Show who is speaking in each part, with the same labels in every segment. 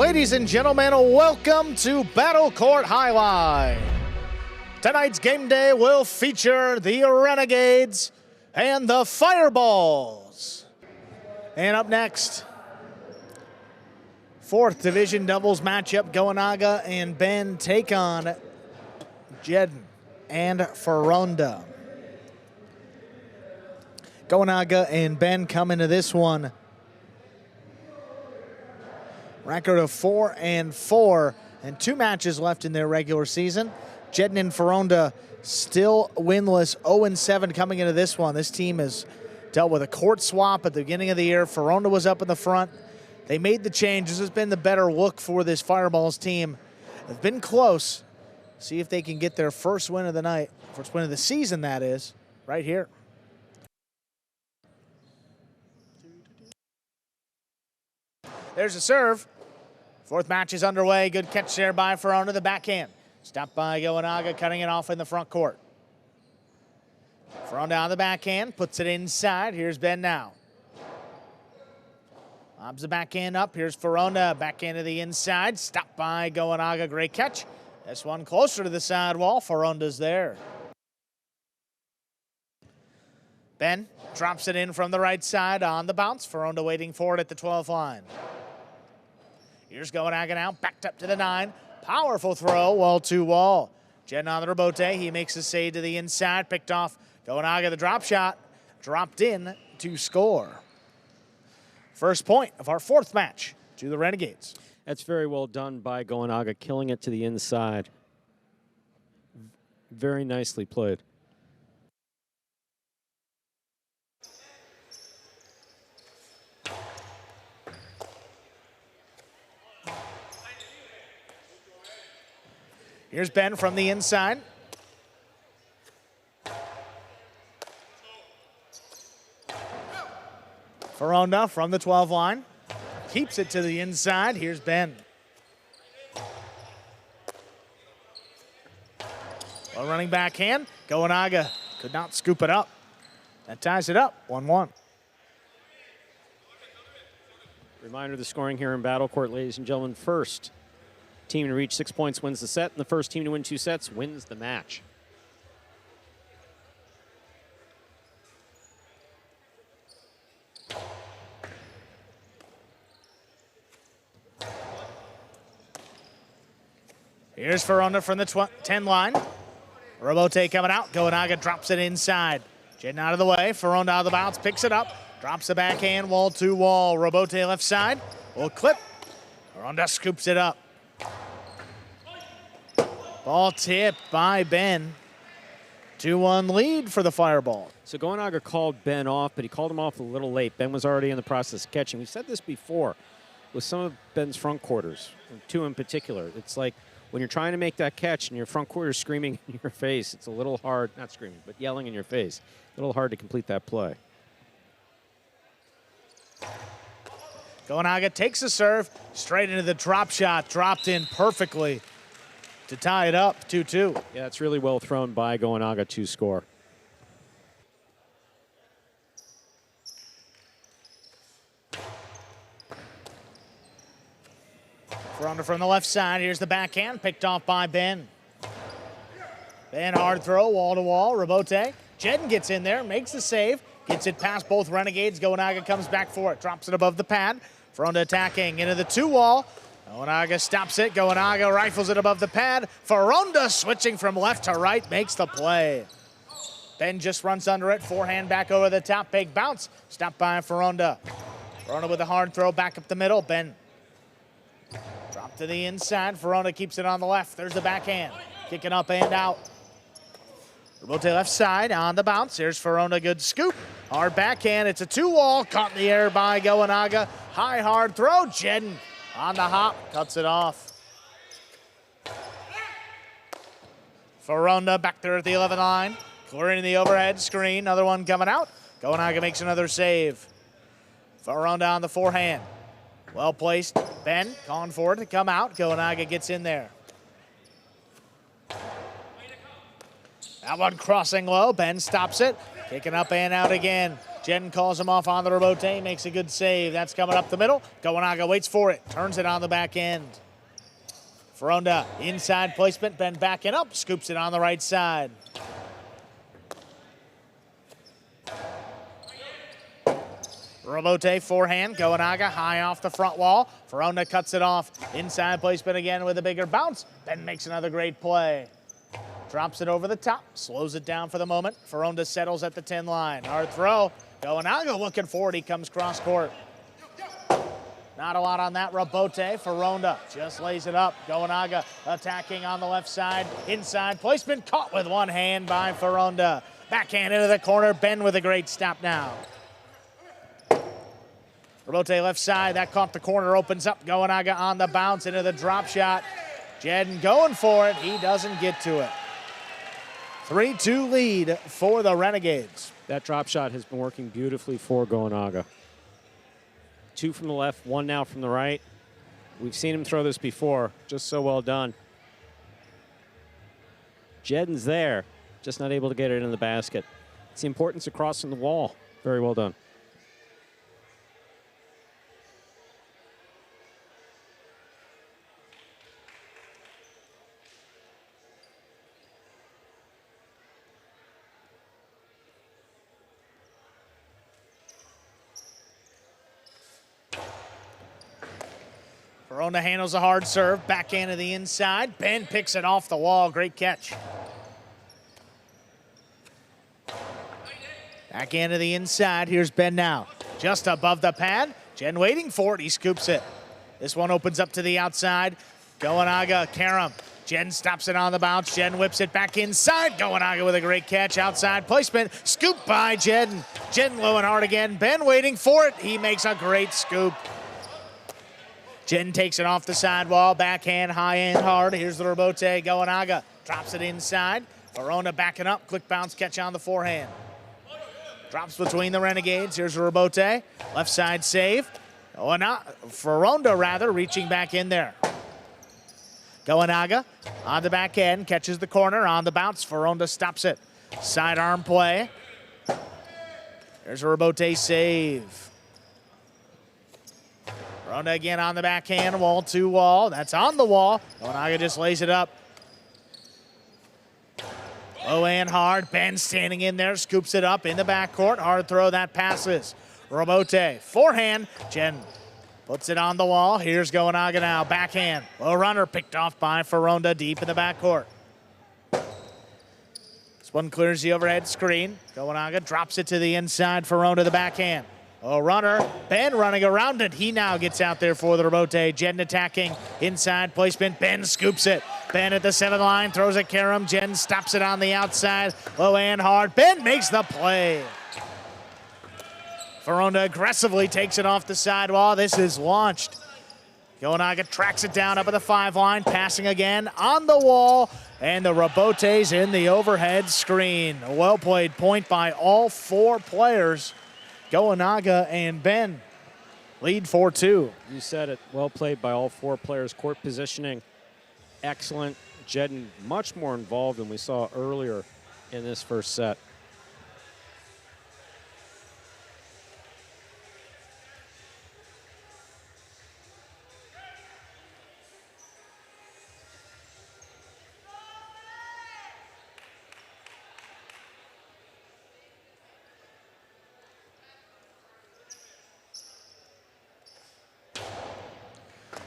Speaker 1: Ladies and gentlemen, welcome to Battle Court Jai-Alai. Tonight's game day will feature the Renegades and the Fireballs. And up next, 4th Division doubles matchup, Goenaga and Ben take on Jeden and Foronda. Goenaga and Ben come into this one record of 4-4 and 2 matches left in their regular season. Jeden and Foronda still winless, 0-7 coming into this one. This team has dealt with a court swap at the beginning of the year. Foronda was up in the front. They made the change. This has been the better look for this Fireballs team. They've been close. See if they can get their first win of the night, first win of the season, that is, right here. There's a serve. 4th match is underway. Good catch there by Foronda, the backhand. Stopped by Goenaga, cutting it off in the front court. Foronda on the backhand, puts it inside. Here's Ben now. Lobs the backhand up. Here's Foronda, backhand to the inside. Stopped by Goenaga, great catch. This one closer to the sidewall. Foronda's there. Ben drops it in from the right side on the bounce. Foronda waiting for it at the 12th line. Here's Goenaga now, backed up to the 9. Powerful throw, wall-to-wall. Jeden on the rebote, he makes a save to the inside, picked off Goenaga, the drop shot, dropped in to score. First point of our 4th match to the Renegades.
Speaker 2: That's very well done by Goenaga, killing it to the inside. Very nicely played.
Speaker 1: Here's Ben from the inside. Foronda from the 12 line. Keeps it to the inside. Here's Ben. Well, running backhand. Goenaga could not scoop it up. That ties it up, 1-1.
Speaker 2: Reminder of the scoring here in Battle Court, ladies and gentlemen. First team to reach 6 points wins the set, and the first team to win 2 sets wins the match.
Speaker 1: Here's Foronda from the 10 line. Rebote coming out. Goenaga drops it inside. Jeden out of the way. Foronda out of the bounce, picks it up. Drops the backhand, wall-to-wall. Rebote left side. Will clip. Foronda scoops it up. Ball tipped by Ben. 2-1 lead for the Fireball.
Speaker 2: So Goenaga called Ben off, but he called him off a little late. Ben was already in the process of catching. We've said this before with some of Ben's front quarters, 2 in particular. It's like when you're trying to make that catch and your front quarter's screaming in your face, it's a little hard, not screaming, but yelling in your face. A little hard to complete that play.
Speaker 1: Goenaga takes the serve, straight into the drop shot, dropped in perfectly to tie it up, 2-2.
Speaker 2: Yeah, it's really well thrown by Goenaga to score.
Speaker 1: Foronda from the left side. Here's the backhand, picked off by Ben. Ben, hard throw, wall-to-wall, rebote. Jeden gets in there, makes the save, gets it past both Renegades. Goenaga comes back for it, drops it above the pad. Foronda attacking into the 2-wall. Goenaga stops it. Goenaga rifles it above the pad. Foronda switching from left to right, makes the play. Ben just runs under it. Forehand back over the top. Big bounce. Stopped by Foronda. Foronda with a hard throw back up the middle. Ben drop to the inside. Foronda keeps it on the left. There's the backhand. Kicking up and out. Rebote left side on the bounce. Here's Foronda. Good scoop. Hard backhand. It's a 2-wall. Caught in the air by Goenaga. High hard throw. Jeden on the hop, cuts it off. Foronda back there at the 11 line, clearing the overhead screen. Another one coming out. Goenaga makes another save. Foronda on the forehand. Well placed. Ben calling for it to come out. Goenaga gets in there. That one crossing low. Ben stops it. Kicking up and out again. Jeden calls him off on the rebote, makes a good save. That's coming up the middle. Goenaga waits for it, turns it on the back end. Foronda, inside placement, Ben backing up, scoops it on the right side. Rebote forehand, Goenaga high off the front wall. Foronda cuts it off. Inside placement again with a bigger bounce. Ben makes another great play. Drops it over the top, slows it down for the moment. Foronda settles at the 10 line. Hard throw. Goenaga looking for it. He comes cross court. Not a lot on that rebote. Foronda just lays it up. Goenaga attacking on the left side. Inside placement caught with one hand by Foronda. Backhand into the corner. Ben with a great stop now. Rebote left side, that caught the corner, opens up. Goenaga on the bounce into the drop shot. Jeden going for it, he doesn't get to it. 3-2 lead for the Renegades.
Speaker 2: That drop shot has been working beautifully for Goenaga. 2 from the left, 1 now from the right. We've seen him throw this before, just so well done. Jeden's there, just not able to get it in the basket. It's the importance of crossing the wall. Very well done.
Speaker 1: Foronda handles a hard serve, backhand to the inside. Ben picks it off the wall, great catch. Backhand to the inside, here's Ben now. Just above the pad, Jeden waiting for it, he scoops it. This one opens up to the outside. Goenaga, Karam. Jeden stops it on the bounce, Jeden whips it back inside. Goenaga with a great catch, outside placement, scoop by Jeden. Jeden low and hard again, Ben waiting for it, he makes a great scoop. Jeden takes it off the sidewall, backhand, high and hard. Here's the rebote. Goenaga drops it inside. Foronda backing up, quick bounce catch on the forehand. Drops between the Renegades. Here's the rebote. Left side save. Foronda rather, reaching back in there. Goenaga on the back end, catches the corner on the bounce. Foronda stops it. Sidearm play. There's a rebote save. Foronda again on the backhand, wall to wall. That's on the wall. Goenaga just lays it up. Low and hard. Ben standing in there, scoops it up in the backcourt. Hard throw, that passes. Rebote, forehand. Jeden puts it on the wall. Here's Goenaga now, backhand. Low runner picked off by Foronda deep in the backcourt. This one clears the overhead screen. Goenaga drops it to the inside. Foronda the backhand. Oh, runner, Ben running around it. He now gets out there for the rebote. Jeden attacking, inside placement. Ben scoops it. Ben at the 7 line, throws at Karam. Jeden stops it on the outside. Low and hard. Ben makes the play. Foronda aggressively takes it off the sidewall. This is launched. Goenaga tracks it down up at the 5 line, passing again on the wall. And the rebote's in the overhead screen. A well-played point by all 4 players. Goenaga and Ben lead 4-2.
Speaker 2: You said it. Well played by all 4 players. Court positioning, excellent. Jeden much more involved than we saw earlier in this first set.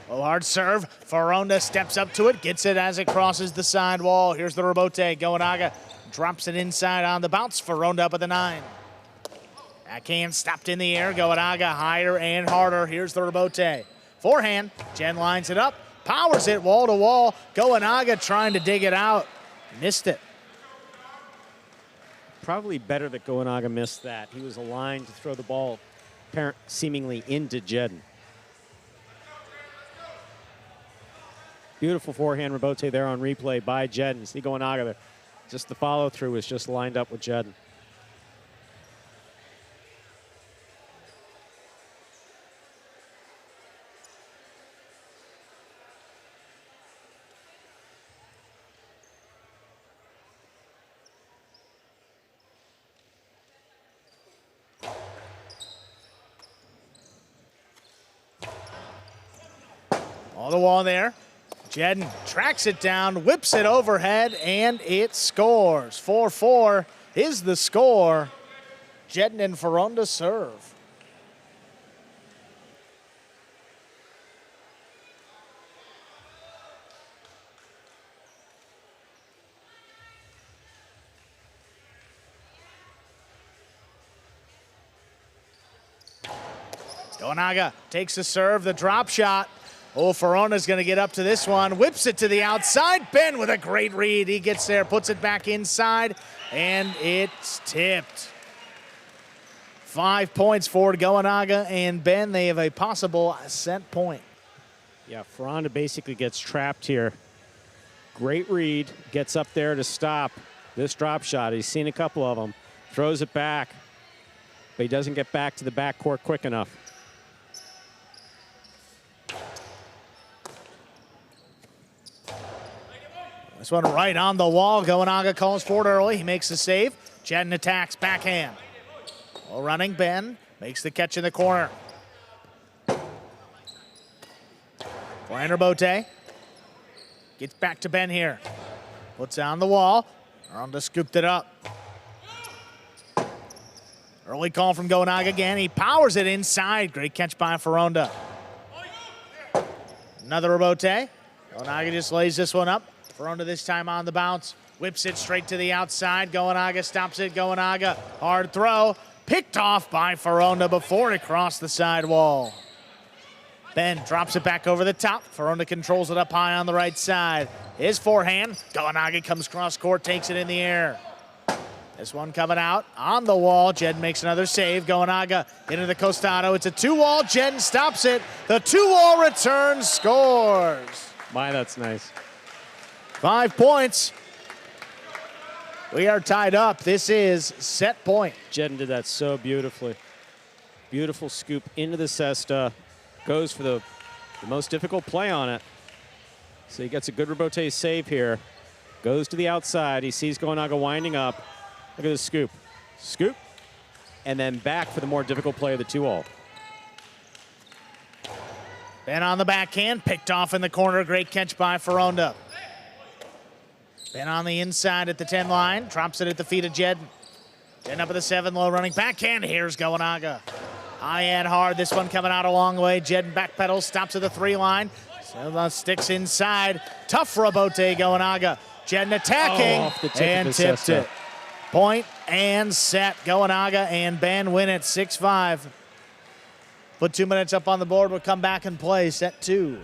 Speaker 1: Oh, hard serve. Foronda steps up to it, gets it as it crosses the sidewall. Here's the rebote. Goenaga drops it inside on the bounce. Foronda up at the 9. Backhand stopped in the air. Goenaga higher and harder. Here's the rebote. Forehand. Jeden lines it up, powers it wall to wall. Goenaga trying to dig it out. Missed it.
Speaker 2: Probably better that Goenaga missed that. He was aligned to throw the ball seemingly into Jeden. Beautiful forehand rebote there on replay by Jeden. See Goenaga there. Just the follow through is just lined up with Jeden.
Speaker 1: All the wall there. Jeden tracks it down, whips it overhead, and it scores. 4-4 is the score. Jeden and Foronda serve. Goenaga takes the serve, the drop shot. Oh, Foronda's going to get up to this one. Whips it to the outside. Ben with a great read. He gets there, puts it back inside, and it's tipped. 5 points for Goenaga and Ben. They have a possible set point.
Speaker 2: Yeah, Foronda basically gets trapped here. Great read. Gets up there to stop this drop shot. He's seen a couple of them. Throws it back, but he doesn't get back to the backcourt quick enough.
Speaker 1: This one right on the wall. Goenaga calls for it early. He makes the save. Jeden attacks, backhand. Well, running Ben makes the catch in the corner. For Bote. Gets back to Ben here. Puts on the wall. Foronda scooped it up. Early call from Goenaga again. He powers it inside. Great catch by Foronda. Another Robote. Goenaga just lays this one up. Foronda this time on the bounce. Whips it straight to the outside. Goenaga stops it. Goenaga, hard throw. Picked off by Foronda before it crossed the side wall. Ben drops it back over the top. Foronda controls it up high on the right side. His forehand. Goenaga comes cross court, takes it in the air. This one coming out on the wall. Jeden makes another save. Goenaga into the costado. It's a two-wall. Jeden stops it. The two-wall return scores.
Speaker 2: My, that's nice.
Speaker 1: 5 points. We are tied up. This is set point.
Speaker 2: Jeden did that so beautifully. Beautiful scoop into the cesta. Goes for the most difficult play on it. So he gets a good Rebote save here. Goes to the outside. He sees Goenaga winding up. Look at this scoop. Scoop. And then back for the more difficult play of the two-all.
Speaker 1: Ben on the backhand. Picked off in the corner. Great catch by Foronda. Ben on the inside at the 10 line. Drops it at the feet of Jeden. Jeden up at the 7, low running backhand. Here's Goenaga. High and hard. This one coming out a long way. Jeden backpedals, stops at the 3 line. So sticks inside. Tough Rebote, Goenaga. Jeden attacking and tipped it. Point and set. Goenaga and Ben win it 6-5. Put 2 minutes up on the board. We'll come back and play set 2.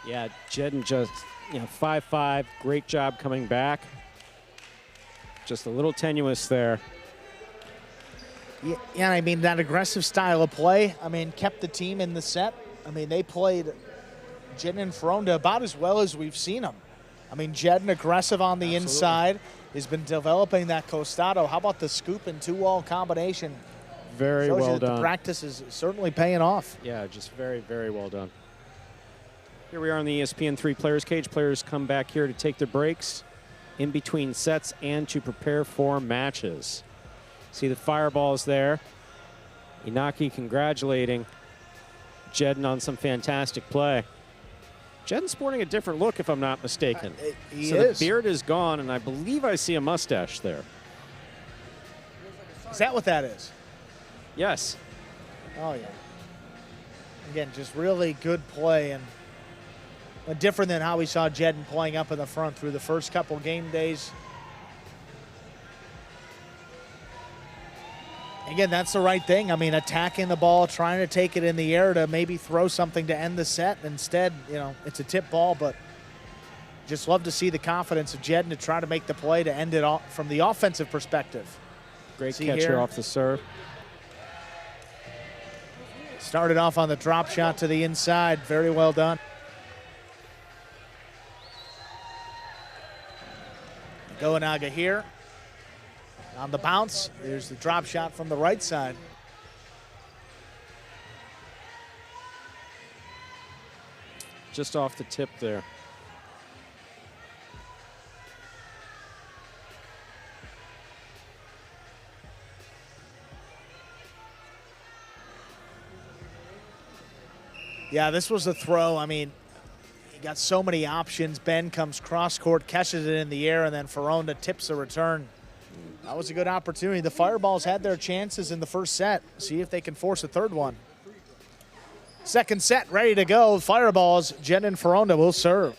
Speaker 2: Yeah, Jeden just, 5-5. Great job coming back. Just a little tenuous there.
Speaker 1: Yeah, I mean, that aggressive style of play, kept the team in the set. They played Jeden and Foronda about as well as we've seen them. Jeden aggressive on the inside, has been developing that costado. How about the scoop and two-wall combination?
Speaker 2: Very
Speaker 1: Shows
Speaker 2: well
Speaker 1: you that
Speaker 2: done.
Speaker 1: The practice is certainly paying off.
Speaker 2: Yeah, just very, very well done. Here we are on the ESPN 3 Players Cage. Players come back here to take their breaks in between sets and to prepare for matches. See the fireballs there. Inaki congratulating Jeden on some fantastic play. Jeden's sporting a different look, if I'm not mistaken.
Speaker 1: He
Speaker 2: so
Speaker 1: is.
Speaker 2: The beard is gone, and I believe I see a mustache there.
Speaker 1: Is that what that is?
Speaker 2: Yes.
Speaker 1: Oh, yeah. Again, just really good play and different than how we saw Jeden playing up in the front through the first couple game days. Again, that's the right thing. Attacking the ball, trying to take it in the air to maybe throw something to end the set. Instead, it's a tip ball, but just love to see the confidence of Jeden to try to make the play to end it off from the offensive perspective.
Speaker 2: Great catch here off the serve.
Speaker 1: Started off on the drop shot to the inside. Very well done. Goenaga here. On the bounce, there's the drop shot from the right side.
Speaker 2: Just off the tip there. Yeah,
Speaker 1: this was a throw. got so many options. Ben comes cross court, catches it in the air, and then Foronda tips a return. That was a good opportunity. The Fireballs had their chances in the first set. See if they can force a third one. Second set ready to go. Fireballs, Jeden and Foronda will serve.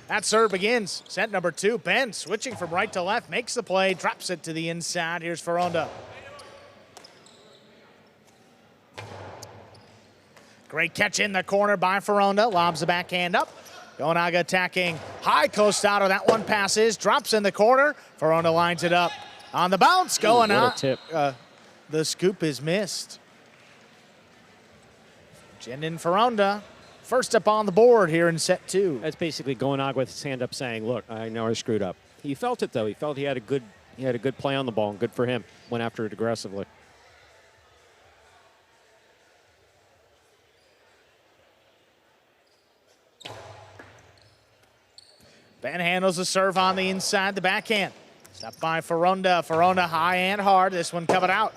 Speaker 1: That serve begins. Set number 2. Ben switching from right to left, makes the play, drops it to the inside. Here's Foronda. Great catch in the corner by Foronda. Lobs the backhand up. Goenaga attacking. High coast out of that one passes. Drops in the corner. Foronda lines it up. On the bounce, Goenaga. The scoop is missed. Jeden Foronda. First up on the board here in set 2.
Speaker 2: That's basically Goenaga with his hand up saying, look, I know I screwed up. He felt it, though. He felt he had a good play on the ball, and good for him. Went after it aggressively.
Speaker 1: Ben handles the serve on the inside, the backhand. Stopped by Foronda. Foronda high and hard. This one coming out.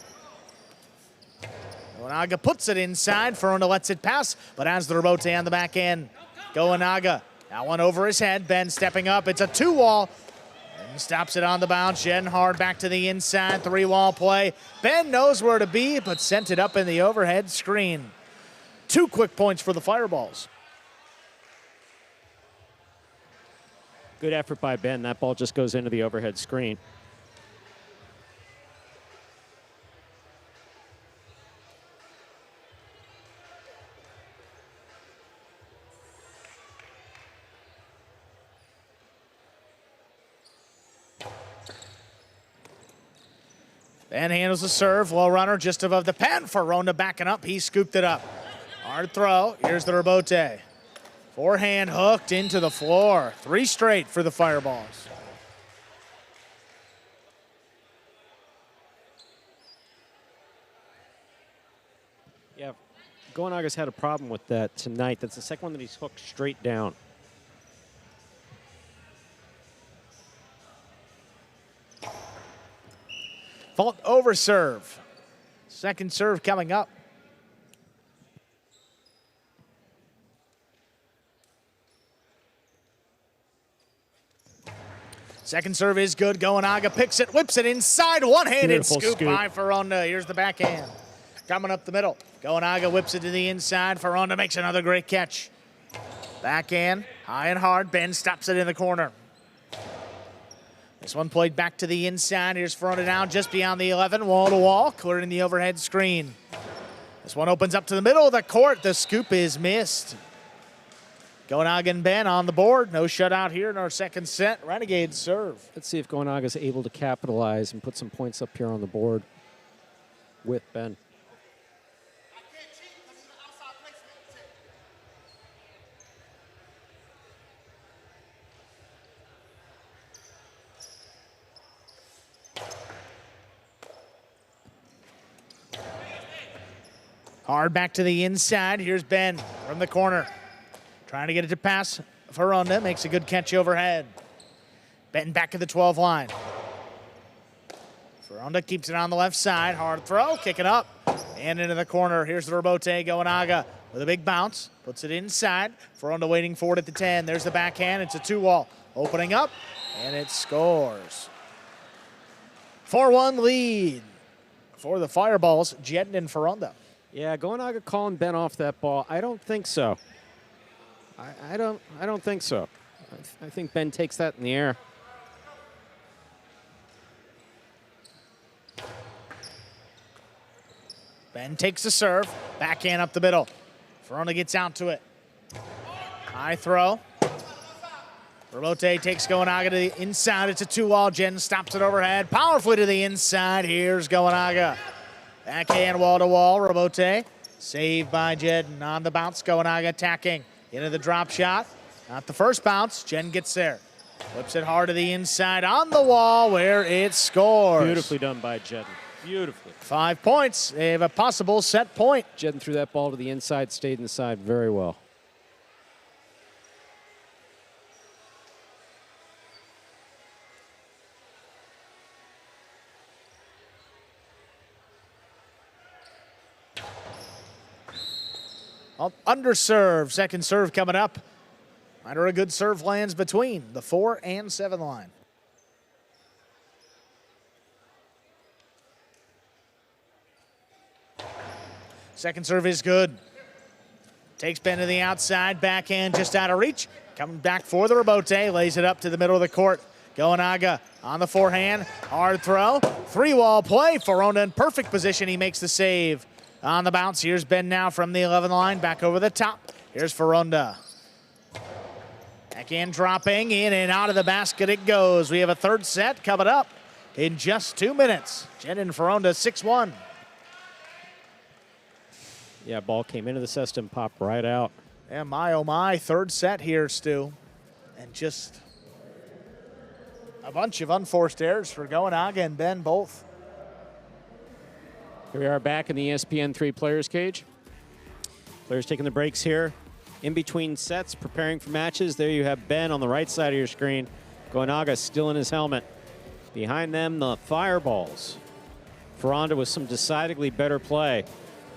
Speaker 1: Goenaga puts it inside. Foronda lets it pass, but has the rebote on the back end. Goenaga, that one over his head. Ben stepping up. It's a 2-wall. And stops it on the bounce. Jeden hard back to the inside. 3-wall play. Ben knows where to be, but sent it up in the overhead screen. 2 quick points for the Fireballs.
Speaker 2: Good effort by Ben. That ball just goes into the overhead screen.
Speaker 1: Ben handles the serve. Low runner just above the pen. Foronda backing up. He scooped it up. Hard throw. Here's the rebote. Forehand hooked into the floor. 3 straight for the Fireballs.
Speaker 2: Yeah, Goenaga's had a problem with that tonight. That's the second one that he's hooked straight down.
Speaker 1: Fault over serve. Second serve coming up. Second serve is good. Goenaga picks it, whips it inside. One-handed scoop by Foronda. Here's the backhand. Coming up the middle. Goenaga whips it to the inside. Foronda makes another great catch. Backhand, high and hard. Ben stops it in the corner. This one played back to the inside. Here's Foronda down just beyond the 11. Wall to wall, clearing the overhead screen. This one opens up to the middle of the court. The scoop is missed. Goenaga and Ben on the board. No shutout here in our second set. Renegades serve.
Speaker 2: Let's see if Goenaga's able to capitalize and put some points up here on the board with Ben.
Speaker 1: Hard back to the inside. Here's Ben from the corner. Trying to get it to pass. Foronda makes a good catch overhead. Ben back to the 12 line. Foronda keeps it on the left side. Hard throw, kick it up, and into the corner. Here's the rebote. Goenaga with a big bounce. Puts it inside. Foronda waiting for it at the 10. There's the backhand. It's a 2-wall. Opening up, and it scores. 4-1 lead for the Fireballs, Jeden and Foronda.
Speaker 2: Yeah, Goenaga calling Ben off that ball. I don't think so. I don't think so. I think Ben takes that in the air.
Speaker 1: Ben takes the serve. Backhand up the middle. Foronda gets out to it. High throw. Rebote takes Goenaga to the inside. It's a 2-wall. Jeden stops it overhead. Powerfully to the inside. Here's Goenaga. Backhand wall to wall. Rebote saved by Jeden. On the bounce, Goenaga attacking. Into the drop shot. Not the first bounce. Jeden gets there. Whips it hard to the inside on the wall where it scores.
Speaker 2: Beautifully done by Jeden. Beautifully.
Speaker 1: 5 points. They have a possible set point.
Speaker 2: Jeden threw that ball to the inside, stayed inside very well.
Speaker 1: Underserve, second serve coming up. Under a good serve lands between the 4 and 7 line. Second serve is good. Takes Ben to the outside, backhand just out of reach. Coming back for the rebote, lays it up to the middle of the court. Goenaga on the forehand, hard throw. 3-wall play, Foronda in perfect position. He makes the save on the bounce. Here's Ben now from the 11 line, back over the top. Here's Foronda. Backhand dropping, in and out of the basket it goes. We have a third set coming up in just 2 minutes. Jeden and Foronda 6-1.
Speaker 2: Yeah, ball came into the system, popped right out.
Speaker 1: Yeah, my oh my, third set here, Stu. And just a bunch of unforced errors for Goenaga and Ben both.
Speaker 2: Here we are back in the ESPN 3 players cage. Players taking the breaks here. In between sets, preparing for matches. There you have Ben on the right side of your screen. Goenaga still in his helmet. Behind them, the Fireballs. Foronda with some decidedly better play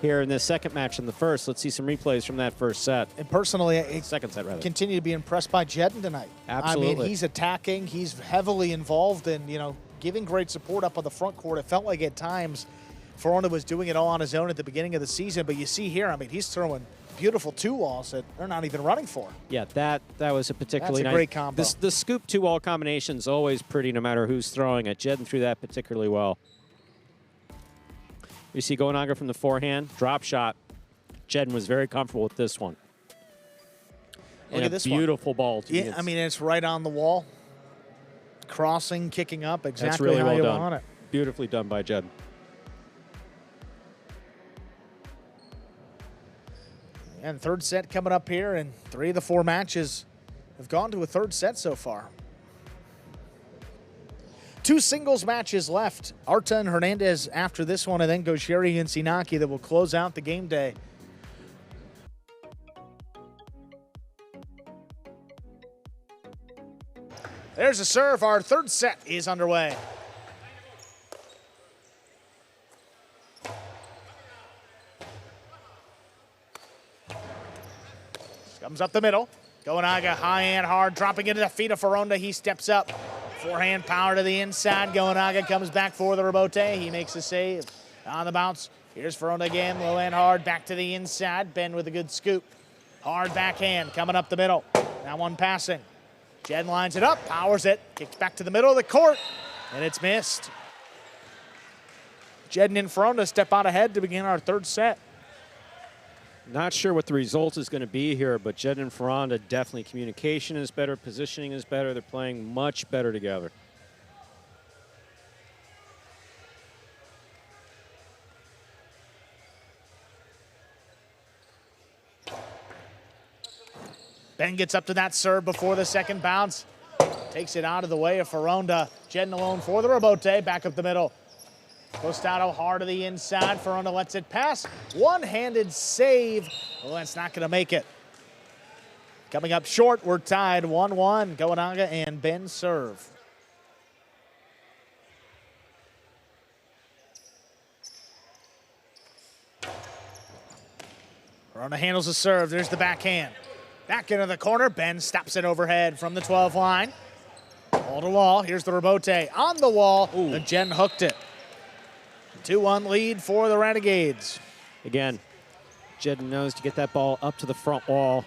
Speaker 2: here in this second match than the first. Let's see some replays from that first set.
Speaker 1: And personally,
Speaker 2: second set rather.
Speaker 1: Continue to be impressed by Jeden tonight.
Speaker 2: Absolutely.
Speaker 1: I mean, he's attacking. He's heavily involved in, giving great support up on the front court. It felt like at times Foronda was doing it all on his own at the beginning of the season, but you see here, I mean, he's throwing beautiful 2-walls that they're not even running for.
Speaker 2: Yeah, that was a particularly
Speaker 1: That's a
Speaker 2: nice
Speaker 1: great combo.
Speaker 2: The scoop 2-wall combination is always pretty no matter who's throwing it. Jeden threw that particularly well. You see Goenaga from the forehand, drop shot. Jeden was very comfortable with this one.
Speaker 1: Look at this
Speaker 2: beautiful ball.
Speaker 1: Yeah, I mean, it's right on the wall. Crossing, kicking up, exactly
Speaker 2: That's really
Speaker 1: how
Speaker 2: well
Speaker 1: you
Speaker 2: done.
Speaker 1: want it.
Speaker 2: Beautifully done by Jeden.
Speaker 1: And third set coming up here, and 3 of the 4 matches have gone to a third set so far. 2 singles matches left. Arta and Hernandez after this one, and then Gosheri and Sinaki that will close out the game day. There's a serve. Our third set is underway. Comes up the middle. Goenaga high and hard, dropping into the feet of Foronda. He steps up. Forehand power to the inside. Goenaga comes back for the rebote. He makes a save on the bounce. Here's Foronda again, low and hard, back to the inside. Ben with a good scoop. Hard backhand coming up the middle. Now one passing. Jeden lines it up, powers it, kicks back to the middle of the court, and it's missed. Jeden and Foronda step out ahead to begin our third set.
Speaker 2: Not sure what the result is going to be here, but Jeden and Foronda, definitely communication is better, positioning is better. They're playing much better together.
Speaker 1: Ben gets up to that serve before the second bounce. Takes it out of the way of Foronda. Jeden alone for the rebote, back up the middle. Costado hard to the inside. Foronda lets it pass. One-handed save. Oh, that's not going to make it. Coming up short, we're tied 1-1. Goenaga and Ben serve. Foronda handles the serve. There's the backhand. Back into the corner. Ben stops it overhead from the 12 line. Wall to wall. Here's the rebote on the wall. Ooh. And Jeden hooked it. 2-1 lead for the Renegades.
Speaker 2: Again, Jeden knows to get that ball up to the front wall.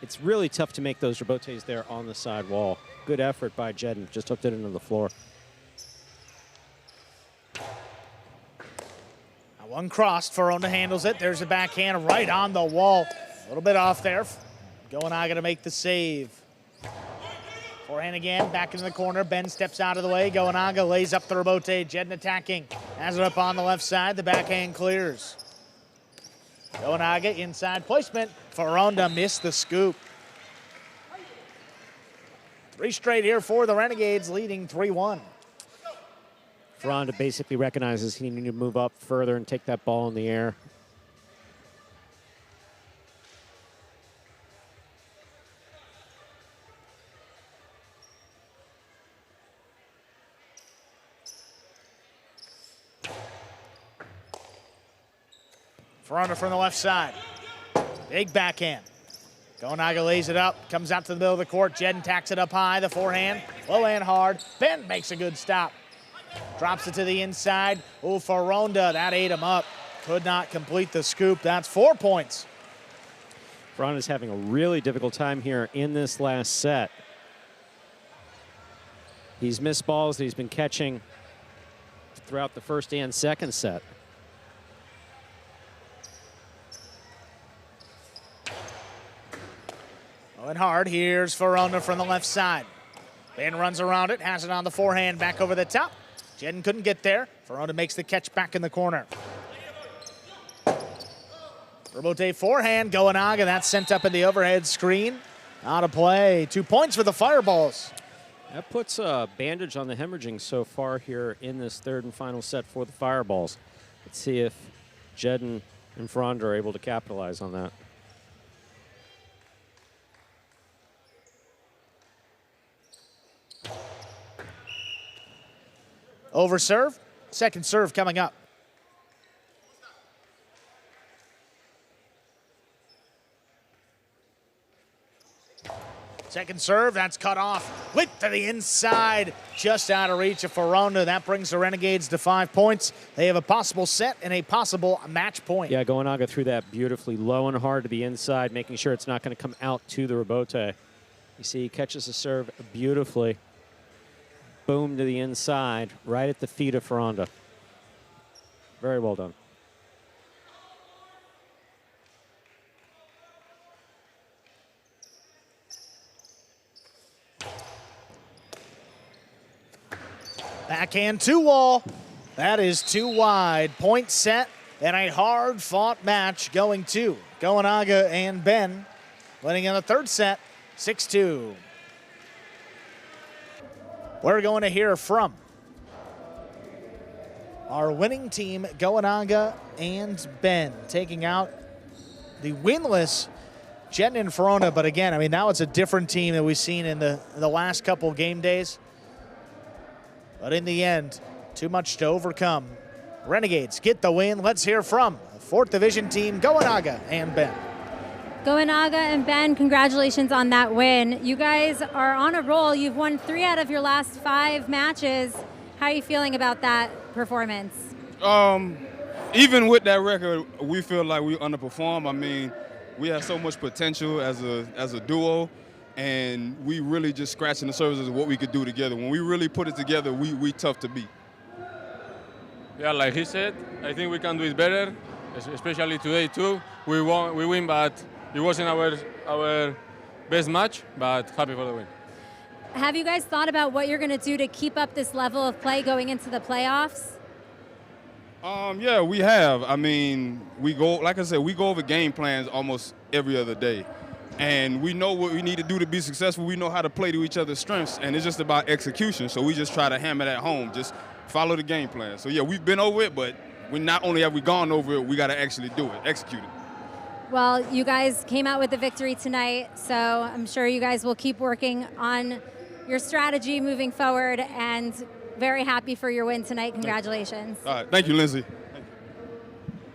Speaker 2: It's really tough to make those rebotes there on the side wall. Good effort by Jeden. Just hooked it into the floor.
Speaker 1: Now one crossed. Foronda handles it. There's a backhand right on the wall. A little bit off there. Goenaga to make the save. Forehand again, back into the corner. Ben steps out of the way. Goenaga lays up the rebote. Jeden attacking. Has it up on the left side. The backhand clears. Goenaga inside placement. Foronda missed the scoop. 3 straight here for the Renegades, leading 3-1.
Speaker 2: Foronda basically recognizes he needs to move up further and take that ball in the air.
Speaker 1: Foronda from the left side. Big backhand. Goenaga lays it up, comes out to the middle of the court. Jeden tacks it up high, the forehand, low and hard. Ben makes a good stop. Drops it to the inside. Oh, Foronda, that ate him up. Could not complete the scoop. That's 4 points.
Speaker 2: Foronda's having a really difficult time here in this last set. He's missed balls that he's been catching throughout the first and second set.
Speaker 1: Going hard. Here's Foronda from the left side. Ben runs around it, has it on the forehand, back over the top. Jeden couldn't get there. Foronda makes the catch back in the corner. Rebote forehand, Goenaga. That's sent up in the overhead screen. Out of play. 2 points for the Fireballs.
Speaker 2: That puts a bandage on the hemorrhaging so far here in this third and final set for the Fireballs. Let's see if Jeden and Foronda are able to capitalize on that.
Speaker 1: Over serve. Second serve coming up. Second serve, that's cut off. Whip to the inside, just out of reach of Foronda. That brings the Renegades to 5 points. They have a possible set and a possible match point.
Speaker 2: Yeah, Goenaga threw that beautifully low and hard to the inside, making sure it's not going to come out to the rebote. You see he catches the serve beautifully. Boom to the inside, right at the feet of Foronda. Very well done.
Speaker 1: Backhand two wall. That is too wide. Point set and a hard-fought match going to Goenaga and Ben. Winning in the third set, 6-2. We're going to hear from our winning team, Goenaga and Ben, taking out the winless Jeden and Foronda. But again, I mean, now it's a different team that we've seen in the last couple game days. But in the end, too much to overcome. Renegades get the win. Let's hear from the 4th Division team, Goenaga and Ben.
Speaker 3: Goenaga and Ben, congratulations on that win. You guys are on a roll. You've won 3 out of your last 5 matches. How are you feeling about that performance?
Speaker 4: Even with that record, we feel like we underperform. I mean, we have so much potential as a duo, and we really just scratching the surface of what we could do together. When we really put it together, we tough to beat.
Speaker 5: Yeah, like he said, I think we can do it better, especially today too. We win, but it wasn't our best match, but happy for the win.
Speaker 3: Have you guys thought about what you're going to do to keep up this level of play going into the playoffs?
Speaker 4: Yeah, we have. I mean, like I said, we go over game plans almost every other day. And we know what we need to do to be successful. We know how to play to each other's strengths, and it's just about execution. So we just try to hammer that home, just follow the game plan. So yeah, we've been over it, but not only have we gone over it, we got to actually do it, execute it.
Speaker 3: Well, you guys came out with the victory tonight, so I'm sure you guys will keep working on your strategy moving forward, and very happy for your win tonight. Congratulations.
Speaker 4: All right, thank you, Lindsay.